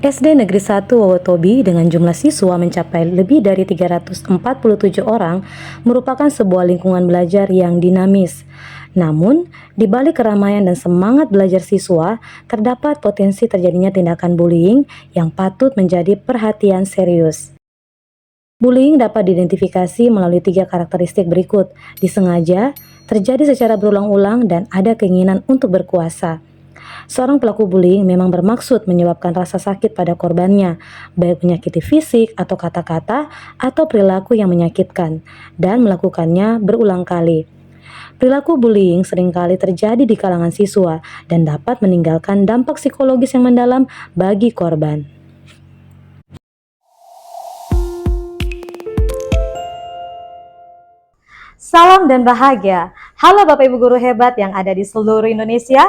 SD Negeri 1 Wowotobi dengan jumlah siswa mencapai lebih dari 347 orang merupakan sebuah lingkungan belajar yang dinamis. Namun, di balik keramaian dan semangat belajar siswa, terdapat potensi terjadinya tindakan bullying yang patut menjadi perhatian serius. Bullying dapat diidentifikasi melalui 3 karakteristik berikut: disengaja, terjadi secara berulang-ulang, dan ada keinginan untuk berkuasa. Seorang pelaku bullying memang bermaksud menyebabkan rasa sakit pada korbannya, baik menyakiti fisik atau kata-kata atau perilaku yang menyakitkan, dan melakukannya berulang kali. Perilaku bullying seringkali terjadi di kalangan siswa dan dapat meninggalkan dampak psikologis yang mendalam bagi korban. Salam dan bahagia. Halo Bapak Ibu guru hebat yang ada di seluruh Indonesia.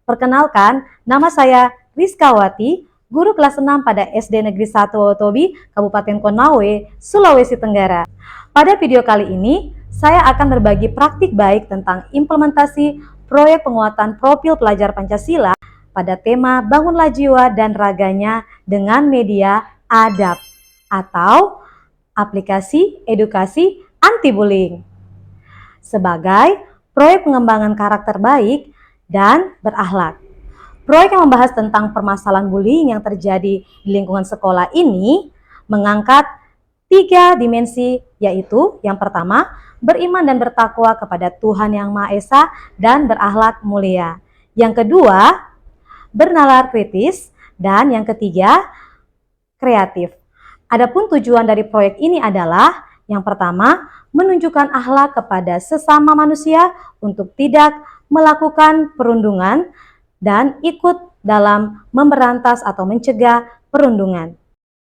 Perkenalkan, nama saya Rizkawati, guru kelas 6 pada SD Negeri 1 Wowotobi, Kabupaten Konawe, Sulawesi Tenggara. Pada video kali ini, saya akan berbagi praktik baik tentang implementasi proyek penguatan profil pelajar Pancasila pada tema Bangunlah Jiwa dan Raganya dengan media ADAP atau aplikasi edukasi anti-bullying. Sebagai proyek pengembangan karakter baik dan berakhlak. Proyek yang membahas tentang permasalahan bullying yang terjadi di lingkungan sekolah ini mengangkat 3 dimensi, yaitu yang pertama, beriman dan bertakwa kepada Tuhan Yang Maha Esa dan berakhlak mulia. Yang kedua, bernalar kritis, dan yang ketiga, kreatif. Adapun tujuan dari proyek ini adalah yang pertama, menunjukkan akhlak kepada sesama manusia untuk tidak melakukan perundungan dan ikut dalam memberantas atau mencegah perundungan.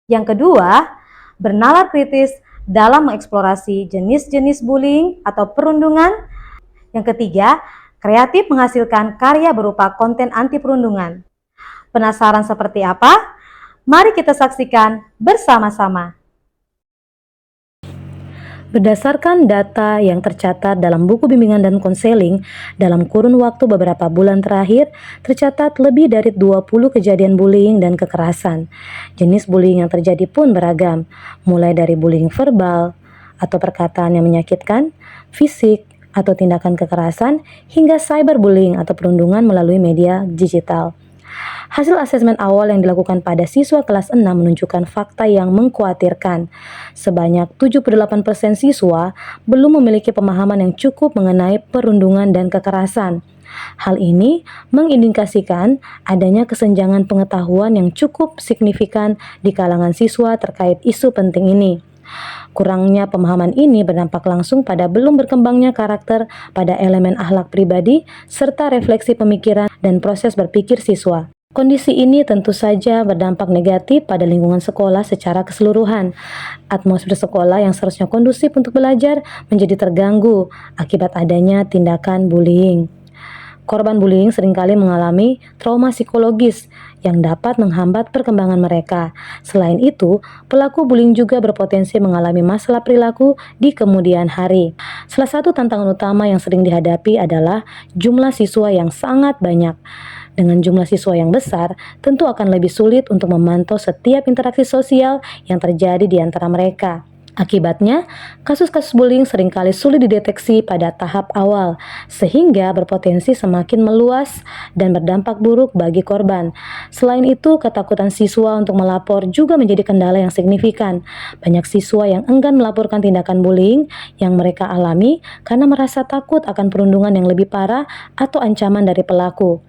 Yang kedua, bernalar kritis dalam mengeksplorasi jenis-jenis bullying atau perundungan. Yang ketiga, kreatif menghasilkan karya berupa konten anti perundungan. Penasaran seperti apa? Mari kita saksikan bersama-sama. Berdasarkan data yang tercatat dalam buku bimbingan dan konseling, dalam kurun waktu beberapa bulan terakhir, tercatat lebih dari 20 kejadian bullying dan kekerasan. Jenis bullying yang terjadi pun beragam, mulai dari bullying verbal atau perkataan yang menyakitkan, fisik atau tindakan kekerasan, hingga cyberbullying atau perundungan melalui media digital. Hasil asesmen awal yang dilakukan pada siswa kelas 6 menunjukkan fakta yang mengkhawatirkan. Sebanyak 78% siswa belum memiliki pemahaman yang cukup mengenai perundungan dan kekerasan. Hal ini mengindikasikan adanya kesenjangan pengetahuan yang cukup signifikan di kalangan siswa terkait isu penting ini. Kurangnya pemahaman ini berdampak langsung pada belum berkembangnya karakter pada elemen akhlak pribadi serta refleksi pemikiran dan proses berpikir siswa. Kondisi ini tentu saja berdampak negatif pada lingkungan sekolah secara keseluruhan. Atmosfer sekolah yang seharusnya kondusif untuk belajar menjadi terganggu akibat adanya tindakan bullying. Korban bullying seringkali mengalami trauma psikologis yang dapat menghambat perkembangan mereka. Selain itu, pelaku bullying juga berpotensi mengalami masalah perilaku di kemudian hari. Salah satu tantangan utama yang sering dihadapi adalah jumlah siswa yang sangat banyak. Dengan jumlah siswa yang besar, tentu akan lebih sulit untuk memantau setiap interaksi sosial yang terjadi di antara mereka. Akibatnya, kasus-kasus bullying seringkali sulit dideteksi pada tahap awal, sehingga berpotensi semakin meluas dan berdampak buruk bagi korban. Selain itu, ketakutan siswa untuk melapor juga menjadi kendala yang signifikan. Banyak siswa yang enggan melaporkan tindakan bullying yang mereka alami karena merasa takut akan perundungan yang lebih parah atau ancaman dari pelaku.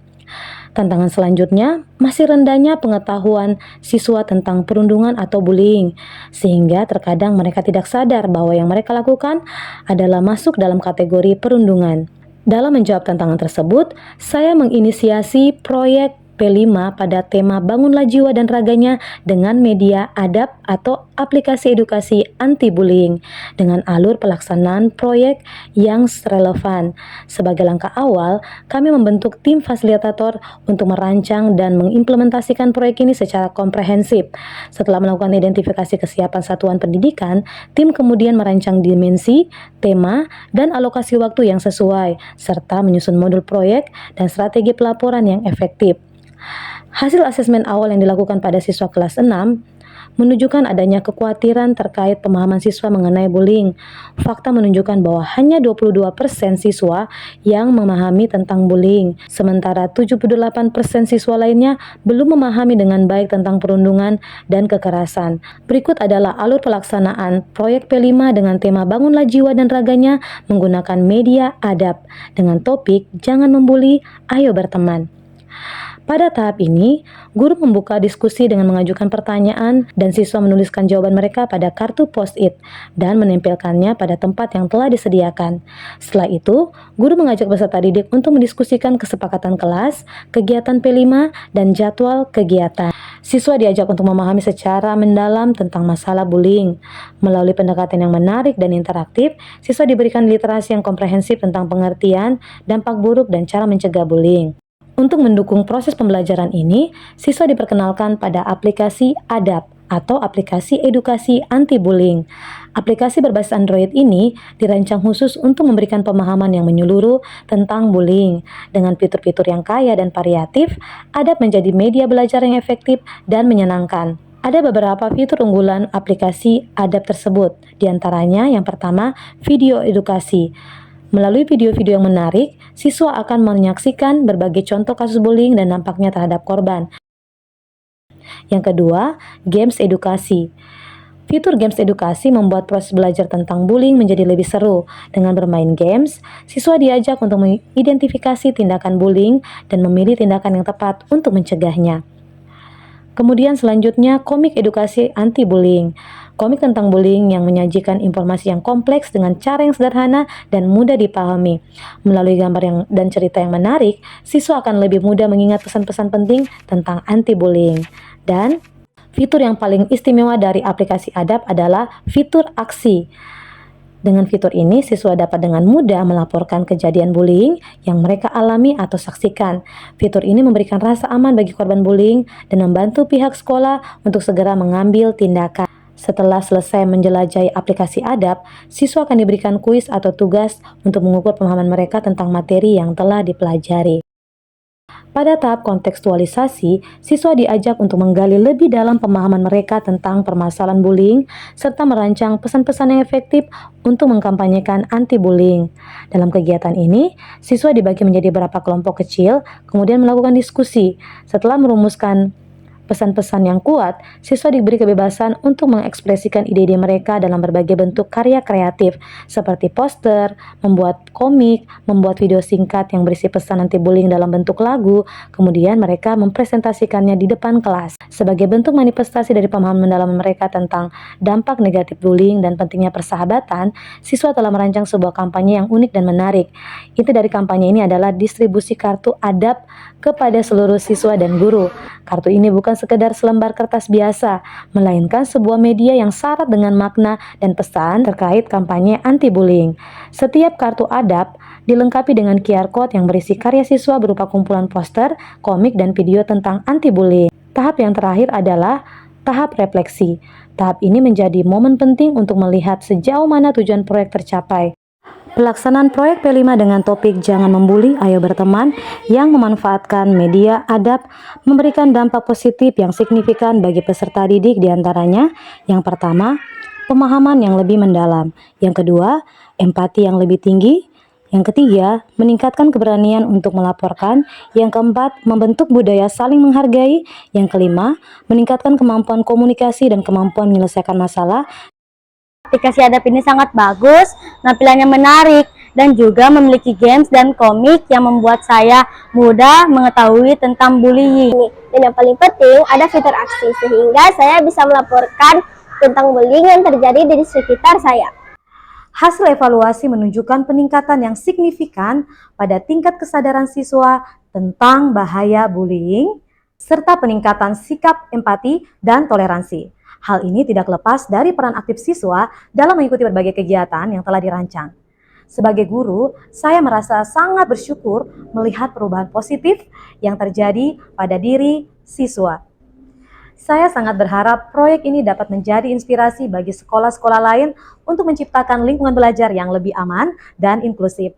Tantangan selanjutnya, masih rendahnya pengetahuan siswa tentang perundungan atau bullying, sehingga terkadang mereka tidak sadar bahwa yang mereka lakukan adalah masuk dalam kategori perundungan. Dalam menjawab tantangan tersebut, saya menginisiasi proyek P5 pada tema Bangunlah Jiwa dan Raganya dengan media ADAP atau aplikasi edukasi anti-bullying dengan alur pelaksanaan proyek yang relevan. Sebagai langkah awal, kami membentuk tim fasilitator untuk merancang dan mengimplementasikan proyek ini secara komprehensif. Setelah melakukan identifikasi kesiapan satuan pendidikan, tim kemudian merancang dimensi, tema, dan alokasi waktu yang sesuai, serta menyusun modul proyek dan strategi pelaporan yang efektif. Hasil asesmen awal yang dilakukan pada siswa kelas 6 menunjukkan adanya kekhawatiran terkait pemahaman siswa mengenai bullying. Fakta menunjukkan bahwa hanya 22% siswa yang memahami tentang bullying, sementara 78% siswa lainnya belum memahami dengan baik tentang perundungan dan kekerasan. Berikut adalah alur pelaksanaan proyek P5 dengan tema Bangunlah Jiwa dan Raganya menggunakan media adab dengan topik Jangan Membuli, Ayo Berteman. Pada tahap ini, guru membuka diskusi dengan mengajukan pertanyaan dan siswa menuliskan jawaban mereka pada kartu post-it dan menempelkannya pada tempat yang telah disediakan. Setelah itu, guru mengajak peserta didik untuk mendiskusikan kesepakatan kelas, kegiatan P5, dan jadwal kegiatan. Siswa diajak untuk memahami secara mendalam tentang masalah bullying. Melalui pendekatan yang menarik dan interaktif, siswa diberikan literasi yang komprehensif tentang pengertian, dampak buruk, dan cara mencegah bullying. Untuk mendukung proses pembelajaran ini, siswa diperkenalkan pada aplikasi ADAP atau aplikasi edukasi anti-bullying. Aplikasi berbasis Android ini dirancang khusus untuk memberikan pemahaman yang menyeluruh tentang bullying. Dengan fitur-fitur yang kaya dan variatif, ADAP menjadi media belajar yang efektif dan menyenangkan. Ada beberapa fitur unggulan aplikasi ADAP tersebut, diantaranya yang pertama, video edukasi. Melalui video-video yang menarik, siswa akan menyaksikan berbagai contoh kasus bullying dan dampaknya terhadap korban. Yang kedua, games edukasi. Fitur games edukasi membuat proses belajar tentang bullying menjadi lebih seru. Dengan bermain games, siswa diajak untuk mengidentifikasi tindakan bullying dan memilih tindakan yang tepat untuk mencegahnya. Kemudian selanjutnya, komik edukasi anti-bullying. Komik tentang bullying yang menyajikan informasi yang kompleks dengan cara yang sederhana dan mudah dipahami. Melalui gambar dan cerita yang menarik, siswa akan lebih mudah mengingat pesan-pesan penting tentang anti-bullying. Dan fitur yang paling istimewa dari aplikasi ADAP adalah fitur aksi. Dengan fitur ini, siswa dapat dengan mudah melaporkan kejadian bullying yang mereka alami atau saksikan. Fitur ini memberikan rasa aman bagi korban bullying dan membantu pihak sekolah untuk segera mengambil tindakan. Setelah selesai menjelajahi aplikasi ADAP, siswa akan diberikan kuis atau tugas untuk mengukur pemahaman mereka tentang materi yang telah dipelajari. Pada tahap kontekstualisasi, siswa diajak untuk menggali lebih dalam pemahaman mereka tentang permasalahan bullying serta merancang pesan-pesan yang efektif untuk mengkampanyekan anti-bullying. Dalam kegiatan ini, siswa dibagi menjadi beberapa kelompok kecil, kemudian melakukan diskusi. Setelah merumuskan pesan-pesan yang kuat, siswa diberi kebebasan untuk mengekspresikan ide-ide mereka dalam berbagai bentuk karya kreatif, seperti poster, membuat komik, membuat video singkat yang berisi pesan anti-bullying dalam bentuk lagu, kemudian mereka mempresentasikannya di depan kelas. Sebagai bentuk manifestasi dari pemahaman mendalam mereka tentang dampak negatif bullying dan pentingnya persahabatan, siswa telah merancang sebuah kampanye yang unik dan menarik. Inti dari kampanye ini adalah distribusi kartu ADAP kepada seluruh siswa dan guru. Kartu ini bukan sekedar selembar kertas biasa, melainkan sebuah media yang syarat dengan makna dan pesan terkait kampanye anti-bullying. Setiap kartu ADAP dilengkapi dengan QR Code yang berisi karya siswa berupa kumpulan poster, komik, dan video tentang anti-bullying. Tahap yang terakhir adalah tahap refleksi. Tahap ini menjadi momen penting untuk melihat sejauh mana tujuan proyek tercapai. Pelaksanaan proyek P5 dengan topik Jangan Membuli, Ayo Berteman yang memanfaatkan media ADAP memberikan dampak positif yang signifikan bagi peserta didik, diantaranya yang pertama, pemahaman yang lebih mendalam, yang kedua, empati yang lebih tinggi, yang ketiga, meningkatkan keberanian untuk melaporkan, yang keempat, membentuk budaya saling menghargai, yang kelima, meningkatkan kemampuan komunikasi dan kemampuan menyelesaikan masalah. Aplikasi ADAP ini sangat bagus, tampilannya menarik, dan juga memiliki games dan komik yang membuat saya mudah mengetahui tentang bullying. Dan yang paling penting, ada fitur aksi, sehingga saya bisa melaporkan tentang bullying yang terjadi di sekitar saya. Hasil evaluasi menunjukkan peningkatan yang signifikan pada tingkat kesadaran siswa tentang bahaya bullying, serta peningkatan sikap empati dan toleransi. Hal ini tidak lepas dari peran aktif siswa dalam mengikuti berbagai kegiatan yang telah dirancang. Sebagai guru, saya merasa sangat bersyukur melihat perubahan positif yang terjadi pada diri siswa. Saya sangat berharap proyek ini dapat menjadi inspirasi bagi sekolah-sekolah lain untuk menciptakan lingkungan belajar yang lebih aman dan inklusif.